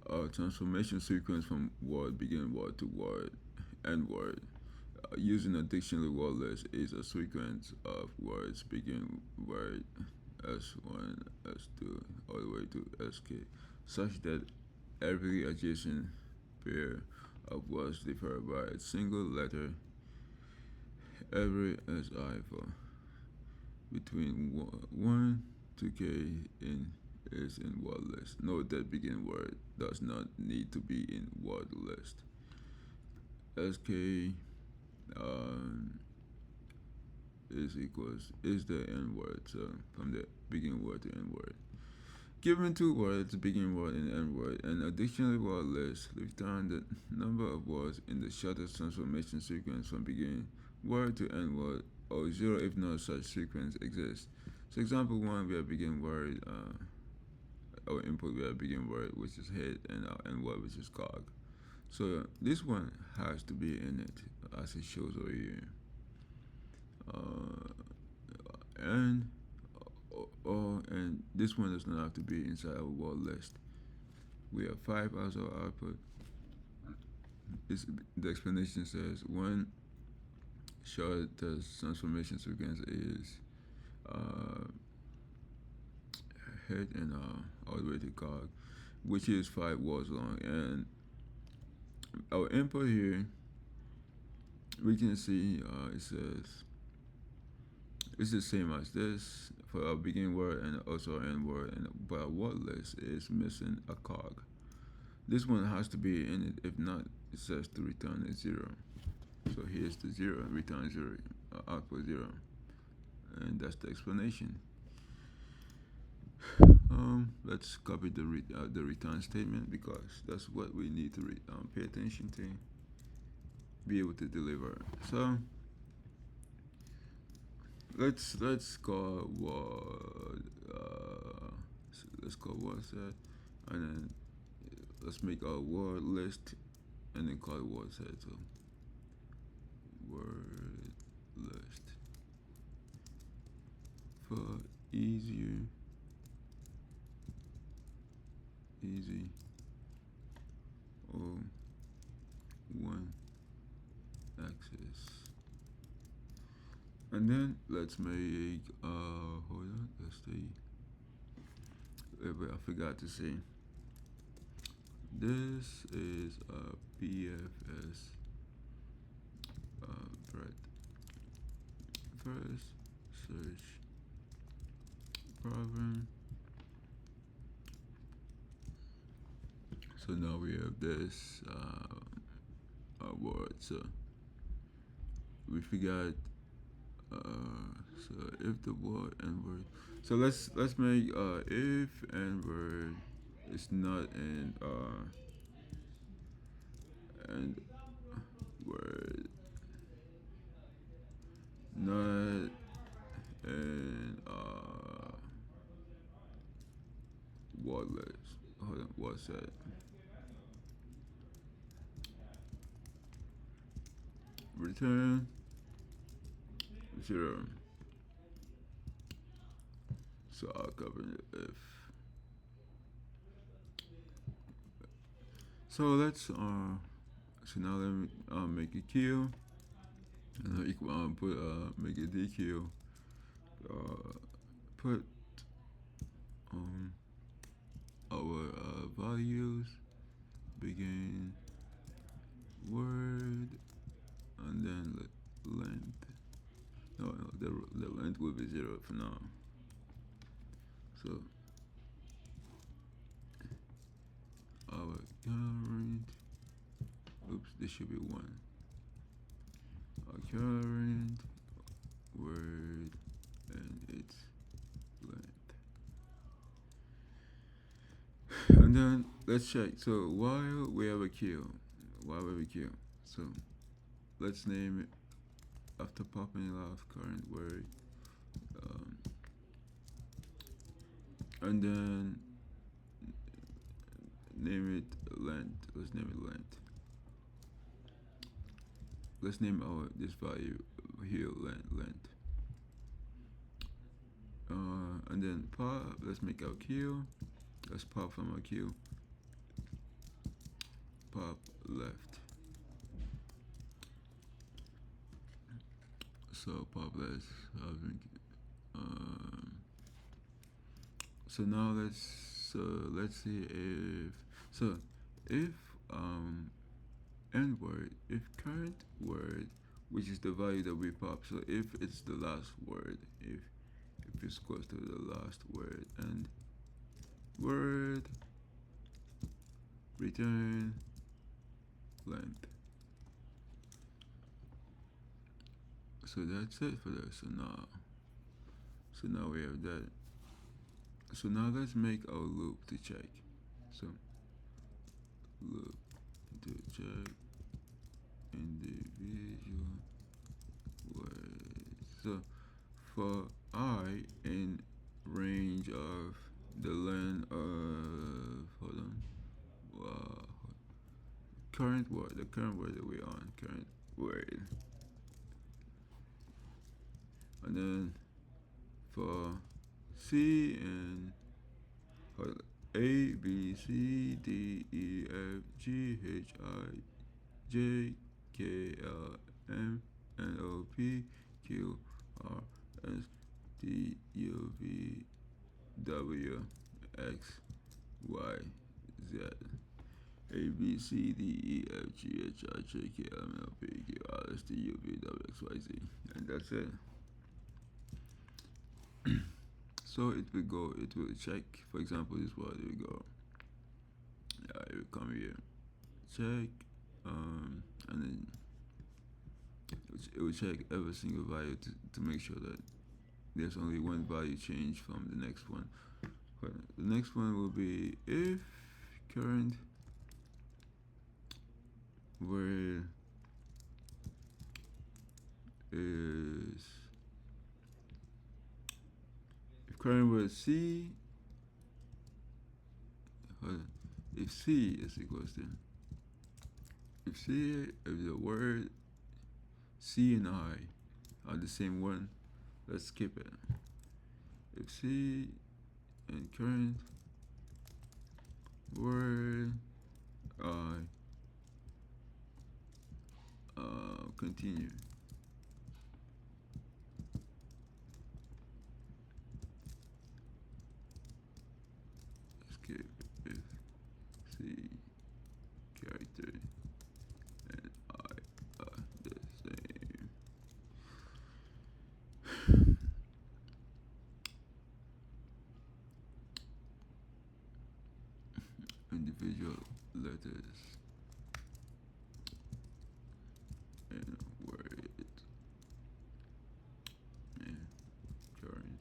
a transformation sequence from word begin word to word end word. Using a dictionary word list is a sequence of words begin word S1, S2, all the way to SK, such that every adjacent pair of words differ by a single letter. Every SI for between 1 to K in is in word list. Note that begin word does not need to be in word list. SK um, is the end word, so from the begin word to end word. Given two words, begin word and end word, and a dictionary word list, return the number of words in the shortest transformation sequence from begin word to end word, or zero if no such sequence exists. So example one, we have begin word, our input we have begin word, which is head, and our end word, which is cog. So this one has to be in it, as it shows over here. And and this one does not have to be inside our word list. We have 5 as our output. The explanation says one short transformation sequence is uh, head and all the way to cog, which is 5 words long. And our input here, we can see it says it's the same as this for our begin word and also our end word, and but our word list is missing a cog. This one has to be in it. If not, it says to return a 0. So here's the 0, return 0, output 0, and that's the explanation. Let's copy the return statement because that's what we need to pay attention to, be able to deliver. So let's call what let's call word set, and then let's make our word list, and then call it word set. So word list for easy or one access. And then let's make hold on, let's see. I forgot to say this is a BFS thread. First search problem. So now we have this word. So we forgot. So if the word and word. So let's make if and word is not in and word not in word list. Hold on, what's that? Return 0. So I'll cover it if. So let's so now let me make a queue, and put make a DQ. Put our values begin word, and then length. No, the length will be 0 for now. So our current, oops, this should be 1. Our current word and its length. And then let's check. So while we have a queue, so let's name it after popping it off current word, and then name it length. Let's name it length. Let's name our this value here length. And then pop. Let's make our queue. Let's pop from our queue. pop left. So pop left. Um, so now let's see if so if um end word if current word, which is the value that we pop, so if it's the last word, if it's close to the last word, and word return length. So that's it for that. So now we have that. So now let's make our loop to check. So loop to check individual words. So for I in range of the length of uh, current word, the current word that we're on, current word, and then for C and A B C D E F G H I J K L M N O P Q R S T U V W X Y Z A B C D E F G H I J K L M N O P Q R S T U V W X Y Z, and that's it. So it will go. It will check. For example, this word it will go. It will come here. Check. And then it will check every single value to make sure that there's only one value change from the next one. But the next one will be if current word is if current word C, if C is equals to if the word C and I are the same one, let's skip it. If C and current word I continue. Skip if C character and I are the same. Individual letters and word and current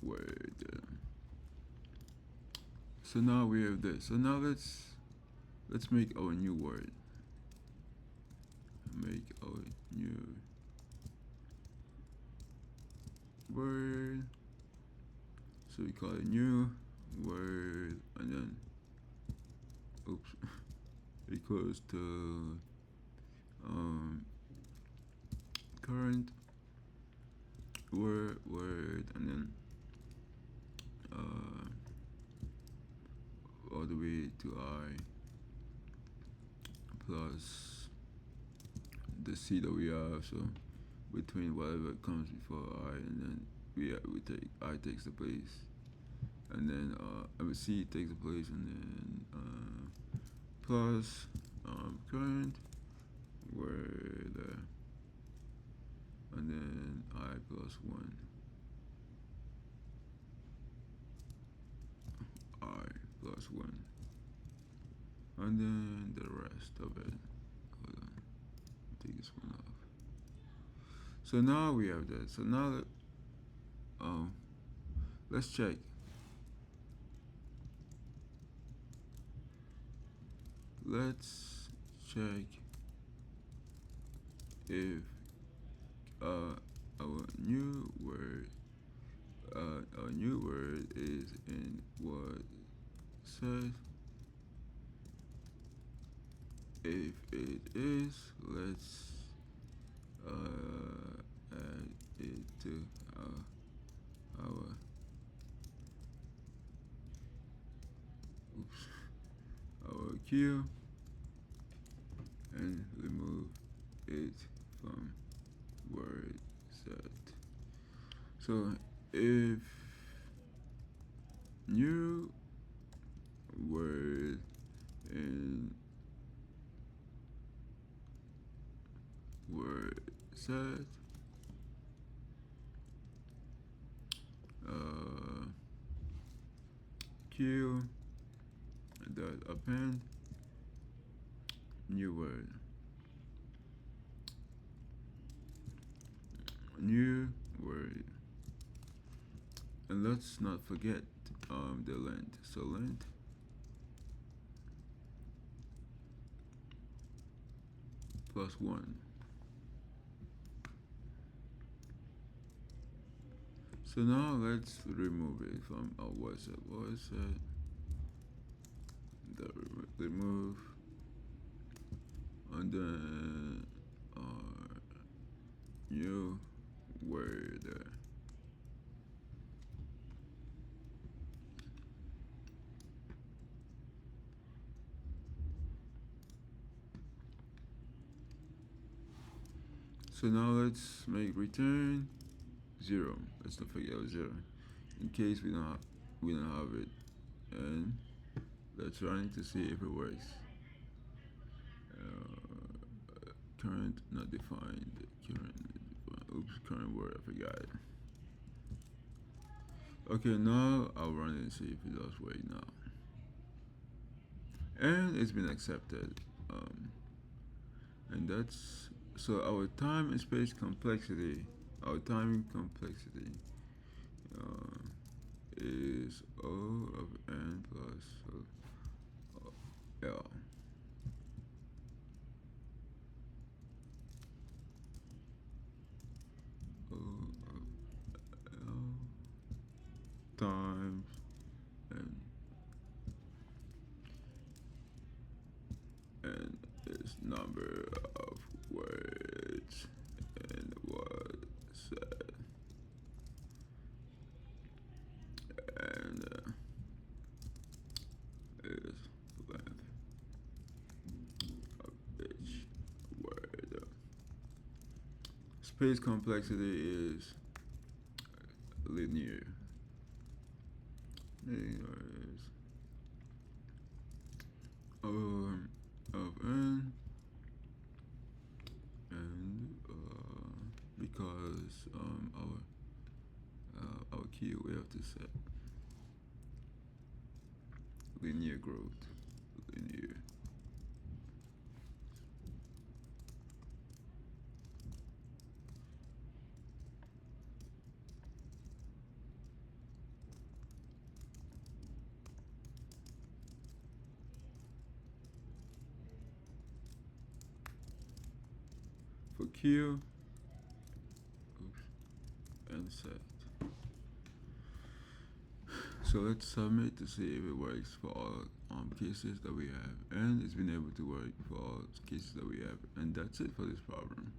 word. So now we have this. So now let's make our new word. Make our new word. So we call it new word, and then oops, equals to current word, and then all the way to I plus the C that we have. So between whatever comes before I, and then we take I takes the place, and then C takes the place, and then plus current word, and then I plus 1. I plus 1. And then the rest of it. Hold on. Take this one off. So now we have that. So now let's check. Let's check if our new word is in what says. If it is, let's add it to our our queue. and remove it from word set. So if new word in word set q dot append new word new word, and let's not forget the length. So length plus 1. So now let's remove it from our word set. Word set the remove, and then new word. So now let's make return 0. Let's not forget 0 in case we don't have it, and let's run it to see if it works. Current not defined. Current word, I forgot it. Okay, now I'll run it and see if it does work now. And it's been accepted. And that's so our time and space complexity. Our time complexity is O of n plus L. O of L times and its number of words in word set, and is length of each word. Space complexity is linear. Linear is of n, and because our key we have to set linear growth, linear. For Q, and set. So let's submit to see if it works for all cases that we have, and it's been able to work for all cases that we have, and that's it for this problem.